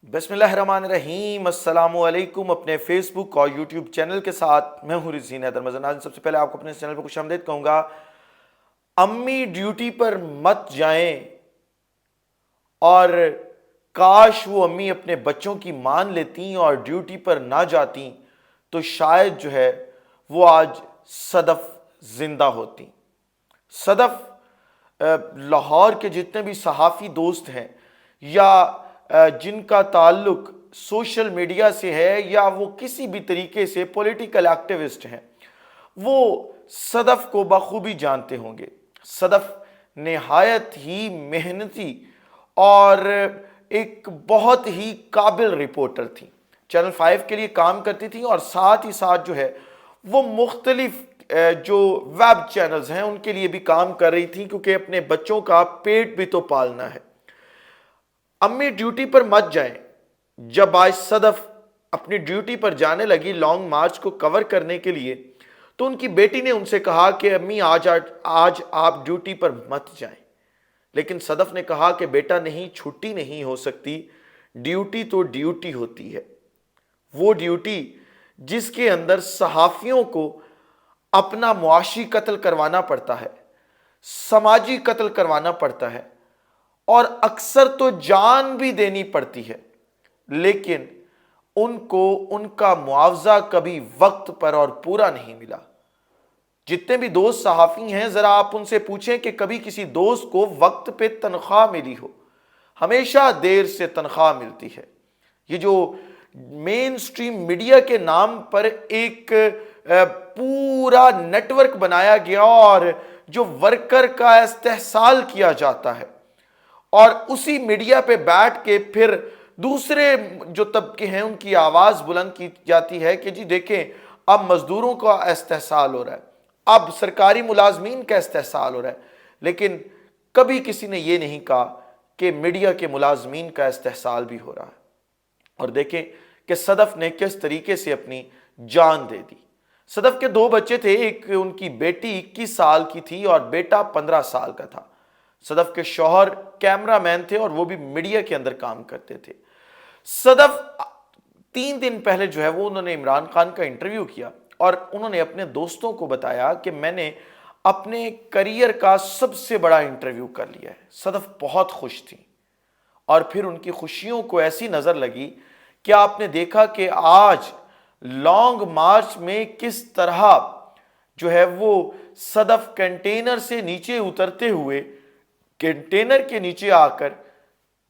بسم اللہ الرحمن الرحیم، السلام علیکم۔ اپنے فیس بک اور یوٹیوب چینل کے ساتھ میں ہوں رزین حیدر مزن۔ سب سے پہلے آپ کو اپنے چینل پر خوش آمدید کہوں گا۔ امی ڈیوٹی پر مت جائیں، اور کاش وہ امی اپنے بچوں کی مان لیتیں اور ڈیوٹی پر نہ جاتیں تو شاید جو ہے وہ آج صدف زندہ ہوتی۔ صدف لاہور کے جتنے بھی صحافی دوست ہیں یا جن کا تعلق سوشل میڈیا سے ہے یا وہ کسی بھی طریقے سے پولیٹیکل ایکٹیوسٹ ہیں، وہ صدف کو بخوبی جانتے ہوں گے۔ صدف نہایت ہی محنتی اور ایک بہت ہی قابل رپورٹر تھی۔ چینل 5 کے لیے کام کرتی تھی اور ساتھ ہی ساتھ جو ہے وہ مختلف جو ویب چینلز ہیں ان کے لیے بھی کام کر رہی تھی، کیونکہ اپنے بچوں کا پیٹ بھی تو پالنا ہے۔ امی ڈیوٹی پر مت جائیں، جب آج صدف اپنی ڈیوٹی پر جانے لگی لانگ مارچ کو کور کرنے کے لیے، تو ان کی بیٹی نے ان سے کہا کہ امی آج آپ ڈیوٹی پر مت جائیں۔ لیکن صدف نے کہا کہ بیٹا نہیں، چھٹی نہیں ہو سکتی، ڈیوٹی تو ڈیوٹی ہوتی ہے۔ وہ ڈیوٹی جس کے اندر صحافیوں کو اپنا معاشی قتل کروانا پڑتا ہے، سماجی قتل کروانا پڑتا ہے، اور اکثر تو جان بھی دینی پڑتی ہے، لیکن ان کو ان کا معاوضہ کبھی وقت پر اور پورا نہیں ملا۔ جتنے بھی دوست صحافی ہیں، ذرا آپ ان سے پوچھیں کہ کبھی کسی دوست کو وقت پہ تنخواہ ملی ہو؟ ہمیشہ دیر سے تنخواہ ملتی ہے۔ یہ جو مین سٹریم میڈیا کے نام پر ایک پورا نیٹ ورک بنایا گیا اور جو ورکر کا استحصال کیا جاتا ہے، اور اسی میڈیا پہ بیٹھ کے پھر دوسرے جو طبقے ہیں ان کی آواز بلند کی جاتی ہے کہ جی دیکھیں اب مزدوروں کا استحصال ہو رہا ہے، اب سرکاری ملازمین کا استحصال ہو رہا ہے، لیکن کبھی کسی نے یہ نہیں کہا کہ میڈیا کے ملازمین کا استحصال بھی ہو رہا ہے۔ اور دیکھیں کہ صدف نے کس طریقے سے اپنی جان دے دی۔ صدف کے 2 بچے تھے، ایک ان کی بیٹی 21 سال کی تھی اور بیٹا 15 سال کا تھا۔ صدف کے شوہر کیمرہ مین تھے اور وہ بھی میڈیا کے اندر کام کرتے تھے۔ صدف 3 دن پہلے جو ہے وہ انہوں نے عمران خان کا انٹرویو کیا اور انہوں نے اپنے دوستوں کو بتایا کہ میں نے اپنے کریئر کا سب سے بڑا انٹرویو کر لیا ہے۔ صدف بہت خوش تھی، اور پھر ان کی خوشیوں کو ایسی نظر لگی کہ آپ نے دیکھا کہ آج لانگ مارچ میں کس طرح جو ہے وہ صدف کنٹینر سے نیچے اترتے ہوئے کنٹینر کے نیچے آ کر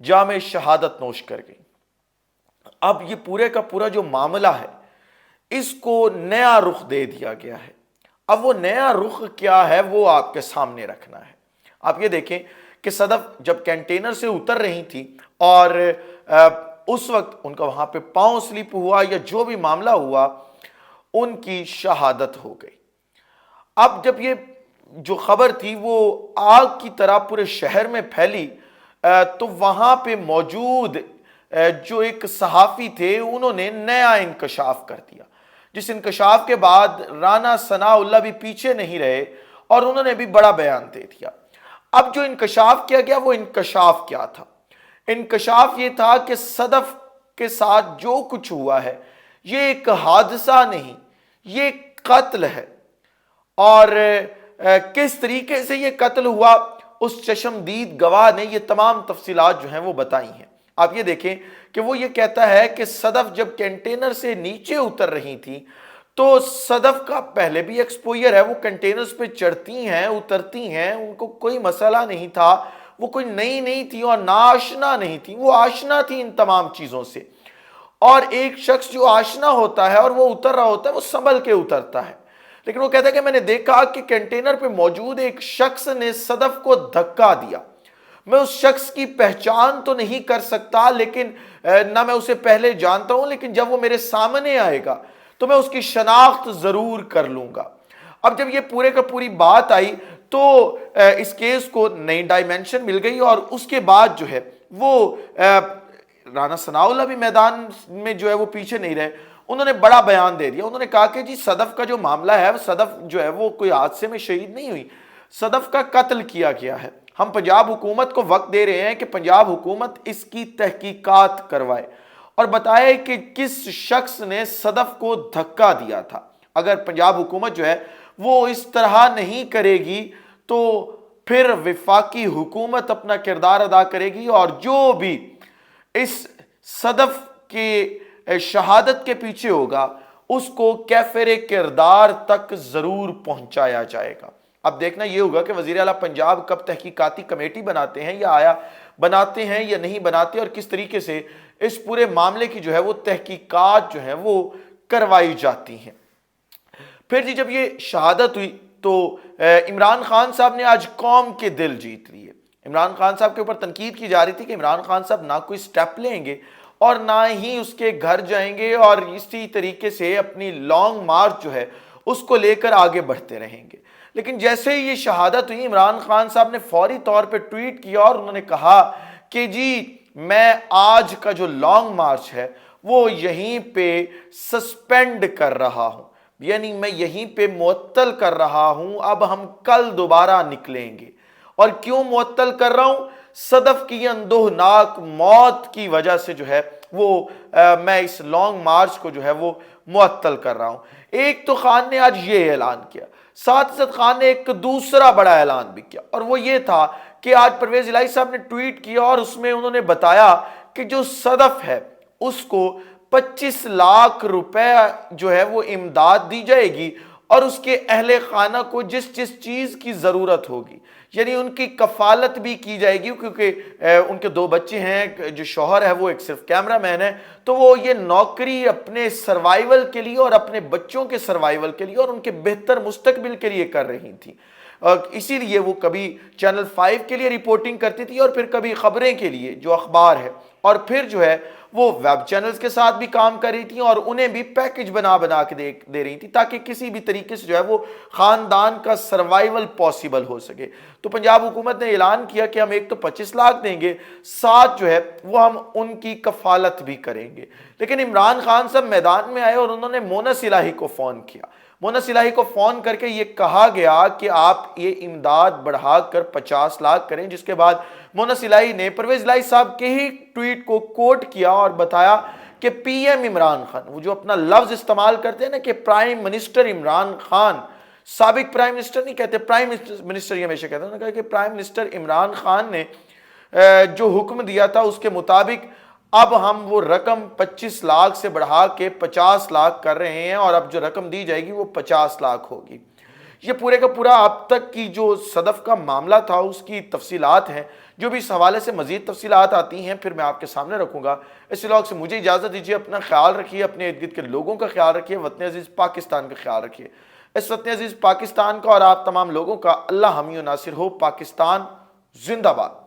جام شہادت نوش کر گئی۔ اب یہ پورے کا پورا جو معاملہ ہے اس کو نیا رخ دے دیا گیا ہے۔ اب وہ نیا رخ کیا ہے وہ آپ کے سامنے رکھنا ہے۔ آپ یہ دیکھیں کہ صدف جب کنٹینر سے اتر رہی تھی اور اس وقت ان کا وہاں پہ پاؤں سلپ ہوا یا جو بھی معاملہ ہوا، ان کی شہادت ہو گئی۔ اب جب یہ جو خبر تھی وہ آگ کی طرح پورے شہر میں پھیلی، تو وہاں پہ موجود جو ایک صحافی تھے انہوں نے نیا انکشاف کر دیا، جس انکشاف کے بعد رانا ثناء اللہ بھی پیچھے نہیں رہے اور انہوں نے بھی بڑا بیان دے دیا۔ اب جو انکشاف کیا گیا وہ انکشاف کیا تھا؟ انکشاف یہ تھا کہ صدف کے ساتھ جو کچھ ہوا ہے یہ ایک حادثہ نہیں، یہ قتل ہے، اور کس طریقے سے یہ قتل ہوا اس چشمدید گواہ نے یہ تمام تفصیلات جو ہیں وہ بتائی ہیں۔ آپ یہ دیکھیں کہ وہ یہ کہتا ہے کہ صدف جب کنٹینر سے نیچے اتر رہی تھی تو صدف کا پہلے بھی ایکسپوئر ہے، وہ کنٹینرز پہ چڑھتی ہیں اترتی ہیں، ان کو کوئی مسئلہ نہیں تھا، وہ کوئی نئی نہیں تھی اور ناشنا نہیں تھی، وہ آشنا تھی ان تمام چیزوں سے۔ اور ایک شخص جو آشنا ہوتا ہے اور وہ اتر رہا ہوتا ہے وہ سنبھل کے اترتا ہے، لیکن وہ کہتا ہے کہ میں نے دیکھا کہ کنٹینر پہ موجود ایک شخص نے صدف کو دھکا دیا۔ میں اس شخص کی پہچان تو نہیں کر سکتا، لیکن نہ میں اسے پہلے جانتا ہوں، لیکن جب وہ میرے سامنے آئے گا تو میں اس کی شناخت ضرور کر لوں گا۔ اب جب یہ پورے کا پوری بات آئی تو اس کیس کو نئی ڈائمنشن مل گئی، اور اس کے بعد جو ہے وہ رانا ثناء اللہ بھی میدان میں جو ہے وہ پیچھے نہیں رہے، انہوں نے بڑا بیان دے دیا۔ انہوں نے کہا کہ جی صدف کا جو معاملہ ہے، صدف جو ہے وہ کوئی حادثے میں شہید نہیں ہوئی، صدف کا قتل کیا گیا ہے، ہم پنجاب حکومت کو وقت دے رہے ہیں کہ پنجاب حکومت اس کی تحقیقات کروائے اور بتائے کہ کس شخص نے صدف کو دھکا دیا تھا۔ اگر پنجاب حکومت جو ہے وہ اس طرح نہیں کرے گی تو پھر وفاقی حکومت اپنا کردار ادا کرے گی اور جو بھی اس صدف کی شہادت کے پیچھے ہوگا اس کو کیفر کردار تک ضرور پہنچایا جائے گا۔ اب دیکھنا یہ ہوگا کہ وزیر اعلیٰ پنجاب کب تحقیقاتی کمیٹی بناتے ہیں یا آیا بناتے ہیں یا نہیں بناتے، اور کس طریقے سے اس پورے معاملے کی جو ہے وہ تحقیقات جو ہیں وہ کروائی جاتی ہیں۔ پھر جب یہ شہادت ہوئی تو عمران خان صاحب نے آج قوم کے دل جیت لیے۔ عمران خان صاحب کے اوپر تنقید کی جا رہی تھی کہ عمران خان صاحب نہ کوئی سٹیپ لیں گے اور نہ ہی اس کے گھر جائیں گے اور اسی طریقے سے اپنی لانگ مارچ جو ہے اس کو لے کر آگے بڑھتے رہیں گے۔ لیکن جیسے ہی یہ شہادت ہوئی، عمران خان صاحب نے فوری طور پہ ٹویٹ کیا اور انہوں نے کہا کہ جی میں آج کا جو لانگ مارچ ہے وہ یہیں پہ سسپینڈ کر رہا ہوں، یعنی میں یہیں پہ معطل کر رہا ہوں، اب ہم کل دوبارہ نکلیں گے۔ اور کیوں معطل کر رہا ہوں؟ صدف کی اندوہناک موت کی وجہ سے جو ہے وہ میں اس لانگ مارچ کو جو ہے وہ معطل کر رہا ہوں۔ ایک تو خان نے آج یہ اعلان کیا، ساتھ ساتھ خان نے ایک دوسرا بڑا اعلان بھی کیا، اور وہ یہ تھا کہ آج پرویز الہی صاحب نے ٹویٹ کیا اور اس میں انہوں نے بتایا کہ جو صدف ہے اس کو 25 لاکھ روپے جو ہے وہ امداد دی جائے گی اور اس کے اہل خانہ کو جس جس چیز کی ضرورت ہوگی، یعنی ان کی کفالت بھی کی جائے گی، کیونکہ ان کے 2 بچے ہیں، جو شوہر ہے وہ ایک صرف کیمرہ مین ہے، تو وہ یہ نوکری اپنے سروائیول کے لیے اور اپنے بچوں کے سروائیول کے لیے اور ان کے بہتر مستقبل کے لیے کر رہی تھی۔ اسی لیے وہ کبھی چینل 5 کے لیے رپورٹنگ کرتی تھی اور پھر کبھی خبریں کے لیے جو اخبار ہے، اور پھر جو ہے وہ ویب چینلز کے ساتھ بھی کام کر رہی تھی اور انہیں بھی پیکج بنا کے دے رہی تھی تاکہ کسی بھی طریقے سے جو ہے وہ خاندان کا سروائیول پاسبل ہو سکے۔ تو پنجاب حکومت نے اعلان کیا کہ ہم ایک تو 25 لاکھ دیں گے، ساتھ جو ہے وہ ہم ان کی کفالت بھی کریں گے۔ لیکن عمران خان صاحب میدان میں آئے اور انہوں نے مونس الہی کو فون کیا۔ مونس الہی کو فون کر کے یہ کہا گیا کہ آپ یہ امداد بڑھا کر 50 لاکھ کریں، جس کے بعد مونس الہی نے پرویز الہی صاحب کے ہی ٹویٹ کو کوٹ کیا اور بتایا کہ پی ایم عمران خان، وہ جو اپنا لفظ استعمال کرتے ہیں نا کہ پرائم منسٹر عمران خان، سابق پرائم منسٹر نہیں کہتے، پرائم منسٹر یہ ہمیشہ کہتے ہیں، انہوں نے کہا کہ پرائم منسٹر عمران خان نے جو حکم دیا تھا اس کے مطابق اب ہم وہ رقم 25 لاکھ سے بڑھا کے 50 لاکھ کر رہے ہیں اور اب جو رقم دی جائے گی وہ 50 لاکھ ہوگی۔ یہ پورے کا پورا اب تک کی جو صدف کا معاملہ تھا اس کی تفصیلات ہیں، جو بھی اس حوالے سے مزید تفصیلات آتی ہیں پھر میں آپ کے سامنے رکھوں گا۔ اس ولاگ سے مجھے اجازت دیجیے، اپنا خیال رکھیے، اپنے ارد گرد کے لوگوں کا خیال رکھیے، وطن عزیز پاکستان کا خیال رکھیے۔ اس وطن عزیز پاکستان کا اور آپ تمام لوگوں کا اللہ حامی و ناصر ہو۔ پاکستان زندہ باد۔